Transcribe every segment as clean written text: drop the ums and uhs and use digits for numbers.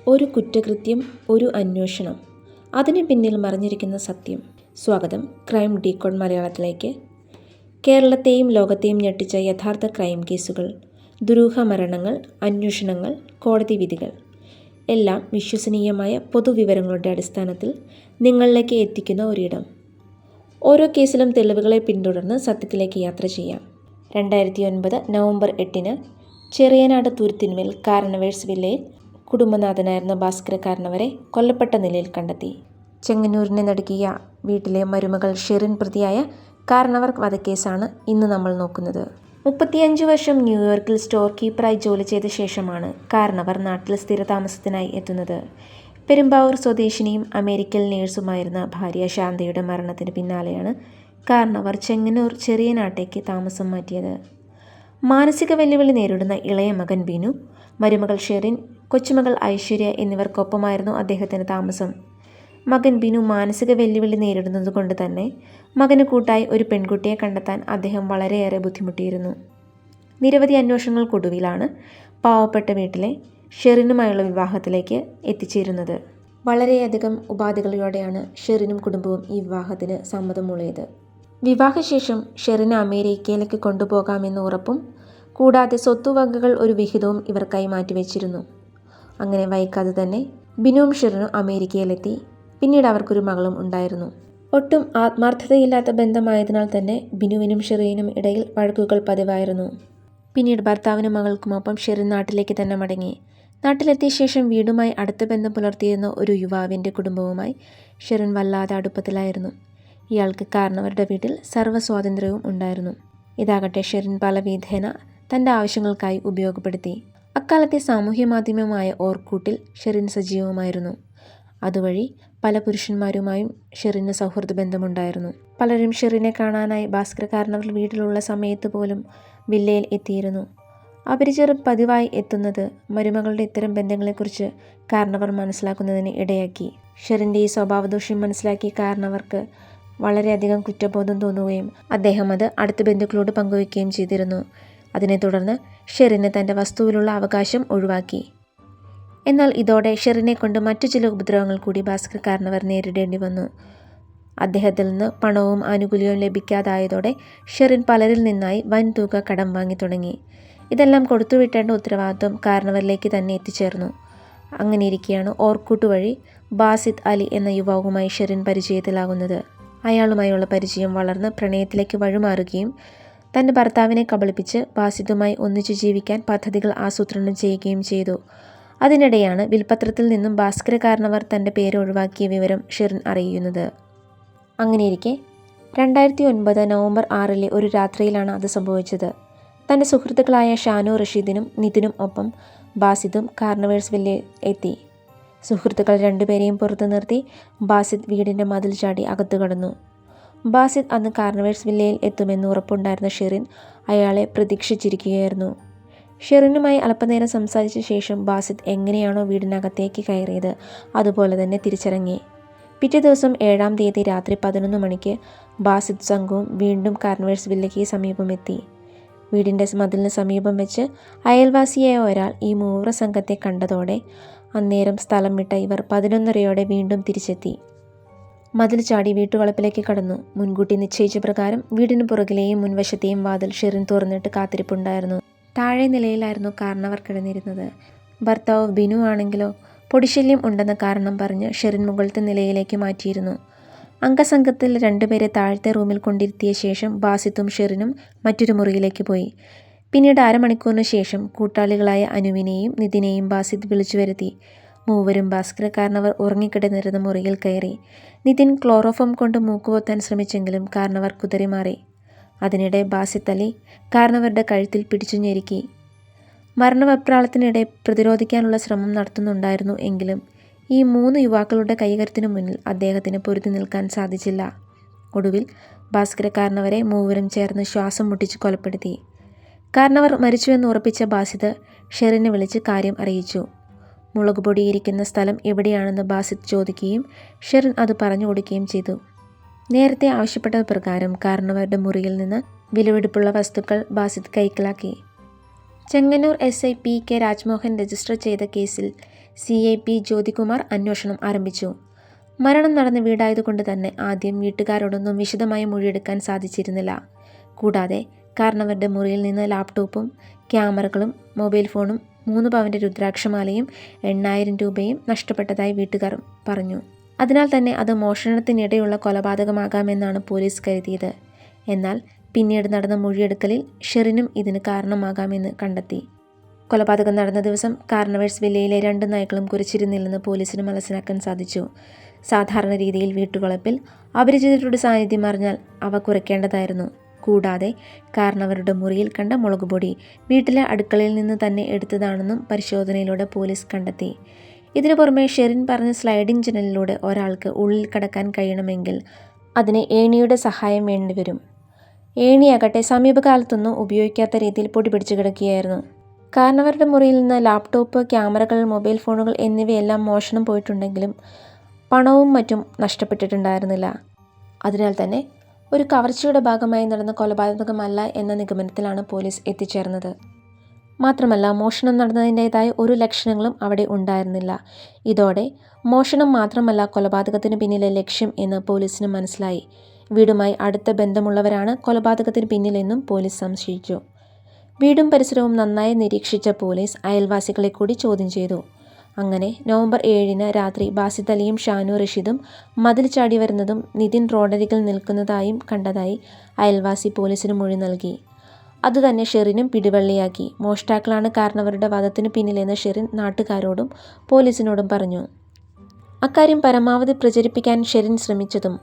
ഒരു കുറ്റകൃത്യം, ഒരു അന്വേഷണം, അതിന് പിന്നിൽ മറഞ്ഞിരിക്കുന്ന സത്യം. സ്വാഗതം ക്രൈം ഡീകോഡ് മലയാളത്തിലേക്ക്. കേരളത്തെയും ലോകത്തെയും ഞെട്ടിച്ച യഥാർത്ഥ ക്രൈം കേസുകൾ, ദുരൂഹ മരണങ്ങൾ, അന്വേഷണങ്ങൾ, കോടതി വിധികൾ എല്ലാം വിശ്വസനീയമായ പൊതുവിവരങ്ങളുടെ അടിസ്ഥാനത്തിൽ നിങ്ങളിലേക്ക് എത്തിക്കുന്ന ഒരിടം. ഓരോ കേസിലും തെളിവുകളെ പിന്തുടർന്ന് സത്യത്തിലേക്ക് യാത്ര ചെയ്യാം. 2009 നവംബർ 8 ചെറിയനാട് തുരുത്തിന്മേൽ കാരണവേഴ്സ് വില്ലയിൽ കുടുംബനാഥനായിരുന്ന ഭാസ്കര കാരണവരെ കൊല്ലപ്പെട്ട നിലയിൽ കണ്ടെത്തി. ചെങ്ങന്നൂരിനെ നടുക്കിയ വീട്ടിലെ മരുമകൾ ഷെറിൻ പ്രതിയായ കാരണവർ വധക്കേസാണ് ഇന്ന് നമ്മൾ നോക്കുന്നത്. 35 വർഷം ന്യൂയോർക്കിൽ സ്റ്റോർ കീപ്പറായി ജോലി ചെയ്ത ശേഷമാണ് കാരണവർ നാട്ടിൽ സ്ഥിരതാമസത്തിനായി എത്തുന്നത്. പെരുമ്പാവൂർ സ്വദേശിനിയും അമേരിക്കൻ നേഴ്സുമായിരുന്ന ഭാര്യ ശാന്തയുടെ മരണത്തിന് പിന്നാലെയാണ് കാരണവർ ചെങ്ങന്നൂർ ചെറിയനാട്ടേക്ക് താമസം മാറ്റിയത്. മാനസിക വെല്ലുവിളി നേരിടുന്ന ഇളയ മകൻ ബിനു, മരുമകൾ ഷെറിൻ, കൊച്ചുമകൾ ഐശ്വര്യ എന്നിവർക്കൊപ്പമായിരുന്നു അദ്ദേഹത്തിന് താമസം. മകൻ ബിനു മാനസിക വെല്ലുവിളി നേരിടുന്നതുകൊണ്ട് തന്നെ മകന് കൂട്ടായി ഒരു പെൺകുട്ടിയെ കണ്ടെത്താൻ അദ്ദേഹം വളരെയേറെ ബുദ്ധിമുട്ടിയിരുന്നു. നിരവധി അന്വേഷണങ്ങൾക്കൊടുവിലാണ് പാവപ്പെട്ട വീട്ടിലെ ഷെറിനുമായുള്ള വിവാഹത്തിലേക്ക് എത്തിച്ചേരുന്നത്. വളരെയധികം ഉപാധികളോടെയാണ് ഷെറിനും കുടുംബവും ഈ വിവാഹത്തിന് സമ്മതം മൂളിയത്. വിവാഹശേഷം ഷെറിനെ അമേരിക്കയിലേക്ക് കൊണ്ടുപോകാമെന്ന് ഉറപ്പും കൂടാതെ സ്വത്തുവകകൾ ഒരു വിഹിതവും ഇവർക്കായി മാറ്റിവെച്ചിരുന്നു. അങ്ങനെ വൈകാതെ തന്നെ ബിനുവും ഷെറിനും അമേരിക്കയിലെത്തി. പിന്നീട് അവർക്കൊരു മകളും ഉണ്ടായിരുന്നു. ഒട്ടും ആത്മാർത്ഥതയില്ലാത്ത ബന്ധമായതിനാൽ തന്നെ ബിനുവിനും ഷെറിനും ഇടയിൽ വഴക്കുകൾ പതിവായിരുന്നു. പിന്നീട് ഭർത്താവിനും മകൾക്കുമൊപ്പം ഷെറിൻ നാട്ടിലേക്ക് തന്നെ മടങ്ങി. നാട്ടിലെത്തിയ ശേഷം വീടുമായി അടുത്ത ബന്ധം പുലർത്തിയിരുന്ന ഒരു യുവാവിൻ്റെ കുടുംബവുമായി ഷെറിൻ വല്ലാതെ അടുപ്പത്തിലായിരുന്നു. ഇയാൾക്ക് കാരണവരുടെ വീട്ടിൽ സർവ്വ സ്വാതന്ത്ര്യവും ഉണ്ടായിരുന്നു. ഇതാകട്ടെ ഷെറിൻ പല വിധേന തൻ്റെ ആവശ്യങ്ങൾക്കായി ഉപയോഗപ്പെടുത്തി. അക്കാലത്തെ സാമൂഹ്യ മാധ്യമമായ ഓർക്കൂട്ടിൽ ഷെറിൻ സജീവമായിരുന്നു. അതുവഴി പല പുരുഷന്മാരുമായും ഷെറിന് സൗഹൃദ ബന്ധമുണ്ടായിരുന്നു. പലരും ഷെറിനെ കാണാനായി ഭാസ്കര കാരണവർ വീട്ടിലുള്ള സമയത്ത് പോലും വില്ലയിൽ എത്തിയിരുന്നു. അപരിചിതർ പതിവായി എത്തുന്നത് മരുമകളുടെ ഇത്തരം ബന്ധങ്ങളെക്കുറിച്ച് കാരണവർ മനസ്സിലാക്കുന്നതിന് ഇടയാക്കി. ഷെറിൻ്റെ ഈ സ്വഭാവദൂഷ്യം മനസ്സിലാക്കിയ കാരണവർക്ക് വളരെയധികം കുറ്റബോധം തോന്നുകയും അദ്ദേഹം അത് അടുത്ത ബന്ധുക്കളോട് പങ്കുവയ്ക്കുകയും ചെയ്തിരുന്നു. അതിനെ തുടർന്ന് ഷെറിന് തൻ്റെ വസ്തുവിലുള്ള അവകാശം ഒഴിവാക്കി. എന്നാൽ ഇതോടെ ഷെറിനെ കൊണ്ട് മറ്റു ചില ഉപദ്രവങ്ങൾ കൂടി ഭാസ്കര കാരണവർ നേരിടേണ്ടി വന്നു. അദ്ദേഹത്തിൽ നിന്ന് പണവും ആനുകൂല്യവും ലഭിക്കാതായതോടെ ഷെറിൻ പലരിൽ നിന്നായി വൻതുക കടം വാങ്ങി തുടങ്ങി. ഇതെല്ലാം കൊടുത്തുവിട്ടേണ്ട ഉത്തരവാദിത്വം കാരണവരിലേക്ക് തന്നെ എത്തിച്ചേർന്നു. അങ്ങനെയിരിക്കെയാണ് ഓർക്കൂട്ട് വഴി ബാസിദ് അലി എന്ന യുവാവുമായി ഷെറിൻ പരിചയത്തിലാകുന്നത്. അയാളുമായുള്ള പരിചയം വളർന്ന് പ്രണയത്തിലേക്ക് വഴിമാറുകയും തൻ്റെ ഭർത്താവിനെ കബളിപ്പിച്ച് ബാസിദുമായി ഒന്നിച്ചു ജീവിക്കാൻ പദ്ധതികൾ ആസൂത്രണം ചെയ്യുകയും ചെയ്തു. അതിനിടെയാണ് വിൽപത്രത്തിൽ നിന്നും ഭാസ്കര കാരണവർ തൻ്റെ പേര് ഒഴിവാക്കിയ വിവരം ഷെറിൻ അറിയുന്നത്. അങ്ങനെയിരിക്കെ 2009 നവംബർ 6 ഒരു രാത്രിയിലാണ് അത് സംഭവിച്ചത്. തൻ്റെ സുഹൃത്തുക്കളായ ഷാനു, റഷീദിനും നിതിനും ഒപ്പം ബാസിദും കാരണവേഴ്സ് വില്ലയിൽ എത്തി. സുഹൃത്തുക്കൾ രണ്ടുപേരെയും പുറത്തു നിർത്തി ബാസിദ് വീടിൻ്റെ മതിൽ ചാടി അകത്തു കടന്നു. ബാസിദ് അന്ന് കാരണവേഴ്സ് വില്ലയിൽ എത്തുമെന്ന് ഉറപ്പുണ്ടായിരുന്ന ഷെറിൻ അയാളെ പ്രതീക്ഷിച്ചിരിക്കുകയായിരുന്നു. ഷെറിനുമായി അല്പനേരം സംസാരിച്ച ശേഷം ബാസിദ് എങ്ങനെയാണോ വീടിനകത്തേക്ക് കയറിയത് അതുപോലെ തന്നെ തിരിച്ചിറങ്ങി. പിറ്റേ ദിവസം 7-ാം തീയതി രാത്രി 11 മണിക്ക് ബാസിദ് സംഘവും വീണ്ടും കാരണവേഴ്സ് വില്ലയ്ക്ക് സമീപം എത്തി. വീടിൻ്റെ മതിലിന് സമീപം വെച്ച് അയൽവാസിയായ ഒരാൾ ഈ മൂവർ സംഘത്തെ കണ്ടതോടെ അന്നേരം സ്ഥലം വിട്ട ഇവർ 11:30 വീണ്ടും തിരിച്ചെത്തി. മതിൽ ചാടി വീട്ടുവളപ്പിലേക്ക് കടന്നു. മുൻകൂട്ടി നിശ്ചയിച്ച പ്രകാരം വീടിന് പുറകിലെയും മുൻവശത്തെയും വാതിൽ ഷെറിൻ തുറന്നിട്ട് കാത്തിരിപ്പുണ്ടായിരുന്നു. താഴെ നിലയിലായിരുന്നു കാരണവർ കിടന്നിരുന്നത്. ഭർത്താവ് ബിനു ആണെങ്കിലോ പൊടിശല്യം ഉണ്ടെന്ന കാരണം പറഞ്ഞ് ഷെറിൻ മുകളിലത്തെ നിലയിലേക്ക് മാറ്റിയിരുന്നു. അംഗസംഘത്തിൽ 2 പേരെ താഴത്തെ റൂമിൽ കൊണ്ടിരുത്തിയ ശേഷം ബാസിത്തും ഷെറിനും മറ്റൊരു മുറിയിലേക്ക് പോയി. പിന്നീട് അരമണിക്കൂറിന് ശേഷം കൂട്ടാളികളായ അനുവിനെയും നിതിനെയും ബാസിദ് വിളിച്ചു വരുത്തി. മൂവരും ഭാസ്കര കാരണവർ ഉറങ്ങിക്കിടന്നിരുന്ന മുറിയിൽ കയറി. നിതിൻ ക്ലോറോഫോം കൊണ്ട് മൂക്കുപൊത്താൻ ശ്രമിച്ചെങ്കിലും കാരണവർ കുതറിമാറി. അതിനിടെ ബാസിദ് അലി കാരണവരുടെ കഴുത്തിൽ പിടിച്ചു ഞെരുക്കി. മരണവെപ്രാളത്തിനിടെ പ്രതിരോധിക്കാനുള്ള ശ്രമം നടത്തുന്നുണ്ടായിരുന്നു. എങ്കിലും ഈ 3 യുവാക്കളുടെ കൈകരുത്തിനു മുന്നിൽ അദ്ദേഹത്തിന് പൊരുതി നിൽക്കാൻ സാധിച്ചില്ല. ഒടുവിൽ ഭാസ്കര കാരണവരെ മൂവരും ചേർന്ന് ശ്വാസം മുട്ടിച്ച് കൊലപ്പെടുത്തി. കാരണവർ മരിച്ചുവെന്ന് ഉറപ്പിച്ച ബാസിദ് ഷെറിനെ വിളിച്ച് കാര്യം അറിയിച്ചു. മുളകുപൊടിയിരിക്കുന്ന സ്ഥലം എവിടെയാണെന്ന് ബാസിദ് ചോദിക്കുകയും ഷെറിൻ അത് പറഞ്ഞു കൊടുക്കുകയും ചെയ്തു. നേരത്തെ ആവശ്യപ്പെട്ടത് പ്രകാരം കാരണവരുടെ മുറിയിൽ നിന്ന് വിലപിടിപ്പുള്ള വസ്തുക്കൾ ബാസിദ് കൈക്കലാക്കി. Chengannur SI PK Rajmohan register ചെയ്ത കേസിൽ CIP ജ്യോതികുമാർ അന്വേഷണം ആരംഭിച്ചു. മരണം നടന്ന വീടായതുകൊണ്ട് തന്നെ ആദ്യം വീട്ടുകാരോടൊന്നും വിശദമായി മൊഴിയെടുക്കാൻ സാധിച്ചിരുന്നില്ല. കൂടാതെ കാരണവരുടെ മുറിയിൽ നിന്ന് ലാപ്ടോപ്പും ക്യാമറകളും മൊബൈൽ ഫോണും 3 പവൻ്റെ രുദ്രാക്ഷമാലയും 8000 രൂപയും നഷ്ടപ്പെട്ടതായി വീട്ടുകാർ പറഞ്ഞു. അതിനാൽ തന്നെ അത് മോഷണത്തിനിടെയുള്ള കൊലപാതകമാകാമെന്നാണ് പോലീസ് കരുതിയത്. എന്നാൽ പിന്നീട് നടന്ന മൊഴിയെടുക്കലിൽ ഷെറിനും ഇതിന് കാരണമാകാമെന്ന് കണ്ടെത്തി. കൊലപാതകം നടന്ന ദിവസം കാർണവേഴ്സ് വില്ലയിലെ 2 നായ്ക്കളും കുരച്ചിരുന്നില്ലെന്ന് പോലീസിന് മനസ്സിലാക്കാൻ സാധിച്ചു. സാധാരണ രീതിയിൽ വീട്ടുവളപ്പിൽ അപരിചിതരുടെ സാന്നിധ്യം അറിഞ്ഞാൽ അവ കുറയ്ക്കേണ്ടതായിരുന്നു. കൂടാതെ കാരണവരുടെ മുറിയിൽ കണ്ട മുളകുപൊടി വീട്ടിലെ അടുക്കളയിൽ നിന്ന് തന്നെ എടുത്തതാണെന്നും പരിശോധനയിലൂടെ പോലീസ് കണ്ടെത്തി. ഇതിനു പുറമെ ഷെറിൻ പറഞ്ഞ സ്ലൈഡിംഗ് ജനലിലൂടെ ഒരാൾക്ക് ഉള്ളിൽ കടക്കാൻ കഴിയണമെങ്കിൽ അതിന് ഏണിയുടെ സഹായം വേണ്ടിവരും. ഏണിയാകട്ടെ സമീപകാലത്തൊന്നും ഉപയോഗിക്കാത്ത രീതിയിൽ പൊടി പിടിച്ചു കിടക്കുകയായിരുന്നു. കാരണവരുടെ മുറിയിൽ നിന്ന് ലാപ്ടോപ്പ്, ക്യാമറകൾ, മൊബൈൽ ഫോണുകൾ എന്നിവയെല്ലാം മോഷണം പോയിട്ടുണ്ടെങ്കിലും പണവും മറ്റും നഷ്ടപ്പെട്ടിട്ടുണ്ടായിരുന്നില്ല. അതിനാൽ തന്നെ ഒരു കവർച്ചയുടെ ഭാഗമായി നടന്ന കൊലപാതകമല്ല എന്ന നിഗമനത്തിലാണ് പോലീസ് എത്തിച്ചേർന്നത്. മാത്രമല്ല മോഷണം നടന്നതിൻ്റേതായ ഒരു ലക്ഷണങ്ങളും അവിടെ ഉണ്ടായിരുന്നില്ല. ഇതോടെ മോഷണം മാത്രമല്ല കൊലപാതകത്തിന് പിന്നിലെ ലക്ഷ്യം എന്ന് പോലീസിന് മനസ്സിലായി. വീടുമായി അടുത്ത ബന്ധമുള്ളവരാണ് കൊലപാതകത്തിന് പിന്നിലെന്നും പോലീസ് സംശയിച്ചു. വീടും പരിസരവും നന്നായി നിരീക്ഷിച്ച പോലീസ് അയൽവാസികളെ കൂടി ചോദ്യം ചെയ്തു. അങ്ങനെ നവംബർ 7 രാത്രി ബാസിത് അലിയും ഷാനു റഷീദും മതിൽ ചാടി വരുന്നതും നിതിൻ റോഡരികിൽ നിൽക്കുന്നതായും കണ്ടതായി അയൽവാസി പോലീസിന് മൊഴി നൽകി. അതുതന്നെ ഷെറിനും പിടിവള്ളിയാക്കി. മോഷ്ടാക്കളാണ് കാരണവരുടെ വധത്തിന് പിന്നിലെന്ന് ഷെറിൻ നാട്ടുകാരോടും പോലീസിനോടും പറഞ്ഞു. അക്കാര്യം പരമാവധി പ്രചരിപ്പിക്കാൻ ഷെറിൻ ശ്രമിച്ചതും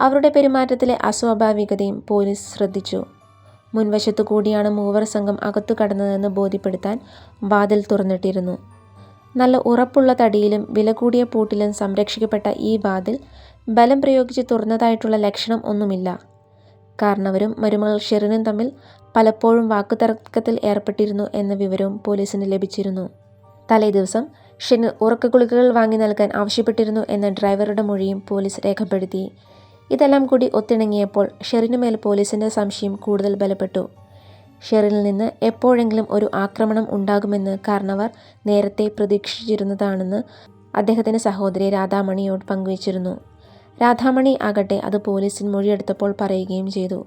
അവരുടെ പെരുമാറ്റത്തിലെ അസ്വാഭാവികതയും പോലീസ് ശ്രദ്ധിച്ചു. മുൻവശത്തു കൂടിയാണ് മൂവർ സംഘം അകത്തു കടന്നതെന്ന് ബോധ്യപ്പെടുത്താൻ വാതിൽ തുറന്നിട്ടിരുന്നു. നല്ല ഉറപ്പുള്ള തടിയിലും വില കൂടിയ പൂട്ടിലും സംരക്ഷിക്കപ്പെട്ട ഈ വാതിൽ ബലം പ്രയോഗിച്ച് തുറന്നതായിട്ടുള്ള ലക്ഷണം ഒന്നുമില്ല. കാരണവരും മരുമകൾ ഷെറിനും തമ്മിൽ പലപ്പോഴും വാക്കുതർക്കത്തിൽ ഏർപ്പെട്ടിരുന്നു എന്ന വിവരവും പോലീസിന് ലഭിച്ചിരുന്നു. തലേദിവസം ഷെറിൻ ഉറക്കഗുളികകൾ വാങ്ങി നൽകാൻ ആവശ്യപ്പെട്ടിരുന്നു എന്ന ഡ്രൈവറുടെ മൊഴിയും പോലീസ് രേഖപ്പെടുത്തി. ഇതെല്ലാം കൂടി ഒത്തിണങ്ങിയപ്പോൾ ഷെറിനുമേൽ പോലീസിൻ്റെ സംശയം കൂടുതൽ ബലപ്പെട്ടു. ഷെറിനിൽ നിന്ന് എപ്പോഴെങ്കിലും ഒരു ആക്രമണം ഉണ്ടാകുമെന്ന് കാരണവർ നേരത്തെ പ്രതീക്ഷിച്ചിരുന്നതാണെന്ന് അദ്ദേഹത്തിൻ്റെ സഹോദരി രാധാമണിയോട് പങ്കുവച്ചിരുന്നു. രാധാമണി ആകട്ടെ അത് പോലീസിൽ മൊഴിയെടുത്തപ്പോൾ പറയുകയും ചെയ്തു.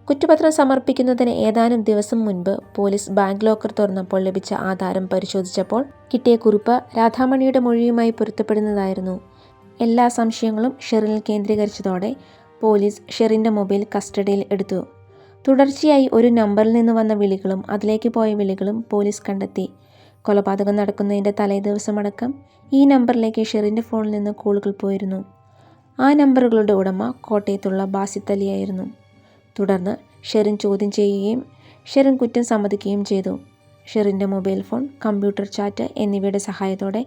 കുറ്റപത്രം സമർപ്പിക്കുന്നതിന് ഏതാനും ദിവസം മുൻപ് പോലീസ് ബാങ്ക് ലോക്കർ തുറന്നപ്പോൾ ലഭിച്ച ആധാരം പരിശോധിച്ചപ്പോൾ കിട്ടിയ കുറിപ്പ് രാധാമണിയുടെ മൊഴിയുമായി പൊരുത്തപ്പെടുന്നതായിരുന്നു. എല്ലാ സംശയങ്ങളും ഷെറിനിൽ കേന്ദ്രീകരിച്ചതോടെ പോലീസ് ഷെറിൻ്റെ മൊബൈൽ കസ്റ്റഡിയിൽ എടുത്തു. തുടർച്ചയായി ഒരു നമ്പറിൽ നിന്ന് വന്ന വിളികളും അതിലേക്ക് പോയ വിളികളും പോലീസ് കണ്ടെത്തി. കൊലപാതകം നടക്കുന്നതിൻ്റെ തലേദിവസമടക്കം ഈ നമ്പറിലേക്ക് ഷെറിൻ്റെ ഫോണിൽ നിന്ന് കോളുകൾ പോയിരുന്നു. ആ നമ്പറുകളുടെ ഉടമ കോട്ടയത്തുള്ള ബാസിത് അലിയായിരുന്നു. തുടർന്ന് ഷെറിൻ ചോദ്യം ചെയ്യുകയും ഷെറിൻ കുറ്റം സമ്മതിക്കുകയും ചെയ്തു. ഷെറിൻ്റെ മൊബൈൽ ഫോൺ, കമ്പ്യൂട്ടർ ചാറ്റ് എന്നിവയുടെ സഹായത്തോടെ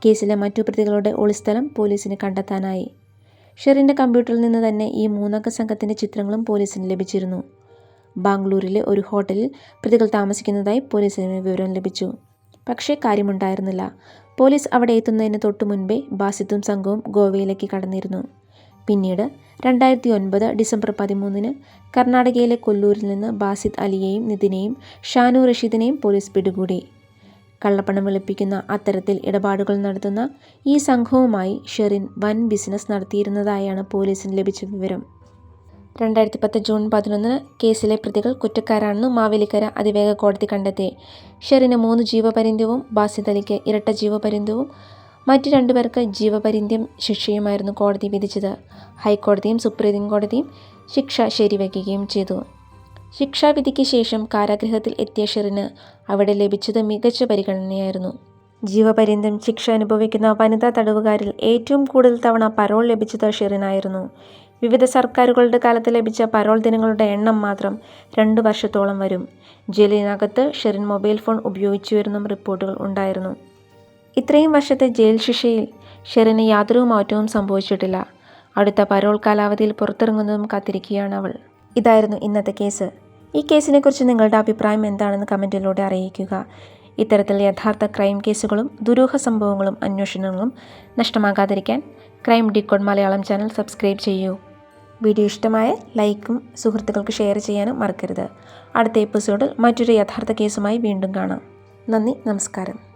കേസിലെ മറ്റു പ്രതികളുടെ ഒളിസ്ഥലം പോലീസിന് കണ്ടെത്താനായി. ഷെറിൻ്റെ കമ്പ്യൂട്ടറിൽ നിന്ന് തന്നെ ഈ 3 അംഗ സംഘത്തിൻ്റെ ചിത്രങ്ങളും പോലീസിന് ലഭിച്ചിരുന്നു. ബാംഗ്ലൂരിലെ ഒരു ഹോട്ടലിൽ പ്രതികൾ താമസിക്കുന്നതായി പോലീസിന് വിവരം ലഭിച്ചു. പക്ഷേ കാര്യമുണ്ടായിരുന്നില്ല. പോലീസ് അവിടെ എത്തുന്നതിന് തൊട്ടു മുൻപേ ബാസിത്തും സംഘവും ഗോവയിലേക്ക് കടന്നിരുന്നു. പിന്നീട് 2009 ഡിസംബർ 13 കർണാടകയിലെ കൊല്ലൂരിൽ നിന്ന് ബാസിത് അലിയെയും നിതിനെയും ഷാനു റഷീദിനെയും പോലീസ് പിടികൂടി. കള്ളപ്പണം വെളുപ്പിക്കുന്ന അത്തരത്തിൽ ഇടപാടുകൾ നടത്തുന്ന ഈ സംഘവുമായി ഷെറിൻ വൻ ബിസിനസ് നടത്തിയിരുന്നതായാണ് പോലീസിന് ലഭിച്ച വിവരം. 2010 ജൂൺ 11 കേസിലെ പ്രതികൾ കുറ്റക്കാരാണെന്ന് മാവേലിക്കര അതിവേഗ കോടതി കണ്ടെത്തി. ഷെറിന് 3 ജീവപര്യന്തവും ബാസിത് അലിക്ക് ഇരട്ട ജീവപര്യന്തവും മറ്റു 2 പേർക്ക് ജീവപര്യന്തം ശിക്ഷയുമായിരുന്നു കോടതി വിധിച്ചത്. ഹൈക്കോടതിയും സുപ്രീം കോടതിയും ശിക്ഷ ശരിവയ്ക്കുകയും ചെയ്തു. ശിക്ഷാവിധിക്ക് ശേഷം കാരാഗൃഹത്തിൽ എത്തിയ ഷെറിന് അവിടെ ലഭിച്ചത് മികച്ച പരിഗണനയായിരുന്നു. ജീവപര്യന്തം ശിക്ഷ അനുഭവിക്കുന്ന വനിതാ തടവുകാരിൽ ഏറ്റവും കൂടുതൽ തവണ പരോൾ ലഭിച്ചത് ഷെറിനായിരുന്നു. വിവിധ സർക്കാരുകളുടെ കാലത്ത് ലഭിച്ച പരോൾ ദിനങ്ങളുടെ എണ്ണം മാത്രം 2 വർഷത്തോളം വരും. ജയിലിനകത്ത് ഷെറിൻ മൊബൈൽ ഫോൺ ഉപയോഗിച്ചുവെന്നും റിപ്പോർട്ടുകൾ ഉണ്ടായിരുന്നു. ഇത്രയും വർഷത്തെ ജയിൽ ശിക്ഷയിൽ ഷെറിന് യാതൊരു മാറ്റവും സംഭവിച്ചിട്ടില്ല. അടുത്ത പരോൾ കാലാവധിയിൽ പുറത്തിറങ്ങുന്നതും കാത്തിരിക്കുകയാണ് അവൾ. ഇതായിരുന്നു ഇന്നത്തെ കേസ്. ഈ കേസിനെക്കുറിച്ച് നിങ്ങളുടെ അഭിപ്രായം എന്താണെന്ന് കമൻറ്റിലൂടെ അറിയിക്കുക. ഇത്തരത്തിൽ യഥാർത്ഥ ക്രൈം കേസുകളും ദുരൂഹ സംഭവങ്ങളും അന്വേഷണങ്ങളും നഷ്ടമാകാതിരിക്കാൻ crime decode Malayalam channel subscribe ചെയ്യൂ. വീഡിയോ ഇഷ്ടമായ ലൈക്കും സുഹൃത്തുക്കൾക്ക് ഷെയർ ചെയ്യാനും മറക്കരുത്. അടുത്ത എപ്പിസോഡിൽ മറ്റൊരു യഥാർത്ഥ കേസുമായി വീണ്ടും കാണാം. നന്ദി, നമസ്കാരം.